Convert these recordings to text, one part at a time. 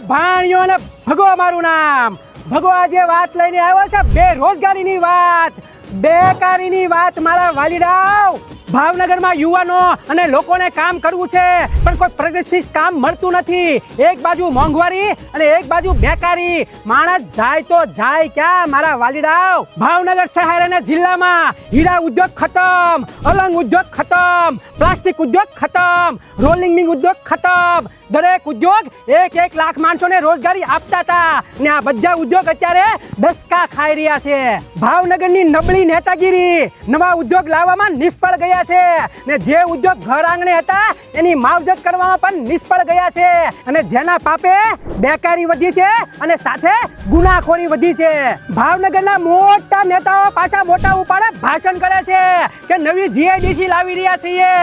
ભાણિયો ને ભગો મારું નામ. ભગો આજે વાત લઈને આવ્યો છે બેરોજગારીની વાત, બેકારીની વાત. મારા વાલીડાઓ, ભાવનગરમાં યુવાનો અને લોકોને કામ કરવું છે પણ કોઈ પ્રતિષ્ઠિત કામ મળતું નથી. એક બાજુ મોંઘવારી અને એક બાજુ બેકારી. માણસ જાય તો જાય ક્યાં મારા વાલીડાઓ? ભાવનગર શહેર અને જિલ્લામાં હીરા ઉદ્યોગ ખતમ, અલંગ ઉદ્યોગ ખતમ, પ્લાસ્ટિક ઉદ્યોગ ખતમ, રોલિંગ મિલ ઉદ્યોગ ખતમ. દરેક ઉદ્યોગ 1 લાખ માણસોને રોજગારી આપતા હતા ને આ બધા ઉદ્યોગ અત્યારે ડસકા ખાઈ રહ્યા છે. ભાવનગરની નબળી નેતાગીરી નવા ઉદ્યોગ લાવવામાં નિષ્ફળ ગયા છે ને જે ઉદ્યોગ ઘર આંગણે હતા એની માવજત કરવામાં પણ નિષ્ફળ ગયા છે. અને જેના પાપે બેકારી વધી છે અને સાથે ગુનાખોરી વધી છે. ભાવનગરના મોટા નેતાઓ પાછા મોટા ઉપાડે ભાષણ કરે છે કે નવી જીઆઈડીસી લાવી રહ્યા છીએ.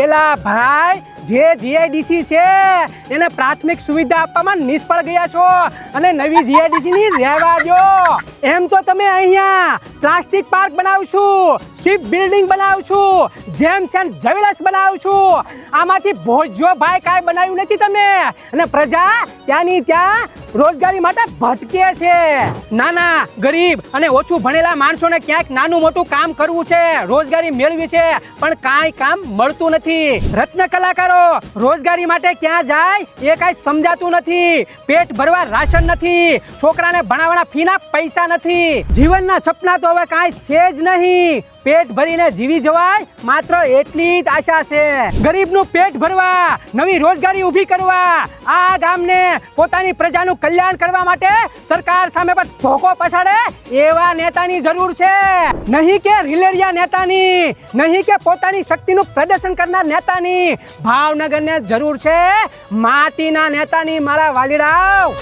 એલા ભાઈ, જે જીઆઈડીસી છે એને પ્રાથમિક સુવિધા આપવામાં નિષ્ફળ ગયા છો અને નવી જીઆઈડીસી ની રહેવા દો. એમ તો તમે અહીંયા પ્લાસ્ટિક પાર્ક બનાવશું, શિપ બિલ્ડિંગ બનાવશું, જેમ છે જવેલર્સ બનાવશું. આમાંથી ભોજો ભાઈ કાંઈ બનાવ્યું નથી તમે અને પ્રજા ત્યાંની ત્યાં રોજગારી માટે ભટકે છે. નાના ગરીબ અને ઓછું ભણેલા માણસોને ક્યાંક નાનું મોટું કામ કરવું છે, રોજગારી મેળવી છે પણ કાંઈ કામ મળતું નથી. રત્ન કલાકારો રોજગારી માટે ક્યાં જાય એ કાંઈ સમજાતું નથી. પેટ ભરવા રાશન નથી, છોકરાને ભણાવવાના ફીના પૈસા નથી. જીવનના સપના તો હવે કાંઈ છે જ નહીં. પેટ ભરીને જીવી જવાય માત્ર એટલી જ આશા છે. ગરીબનું પેટ ભરવા, નવી રોજગારી ઊભી કરવા, આ ગામને પોતાની પ્રજાનું કલ્યાણ કરવા માટે સરકાર સામે પણ ધોકો પછાડે એવા નેતાની જરૂર છે. નહીં કે રિલેરિયા નેતાની, નહીં કે પોતાની શક્તિનું પ્રદર્શન કરનાર નેતાની. ભાવનગરને જરૂર છે માટીના નેતાની મારા વાલીડાઓ.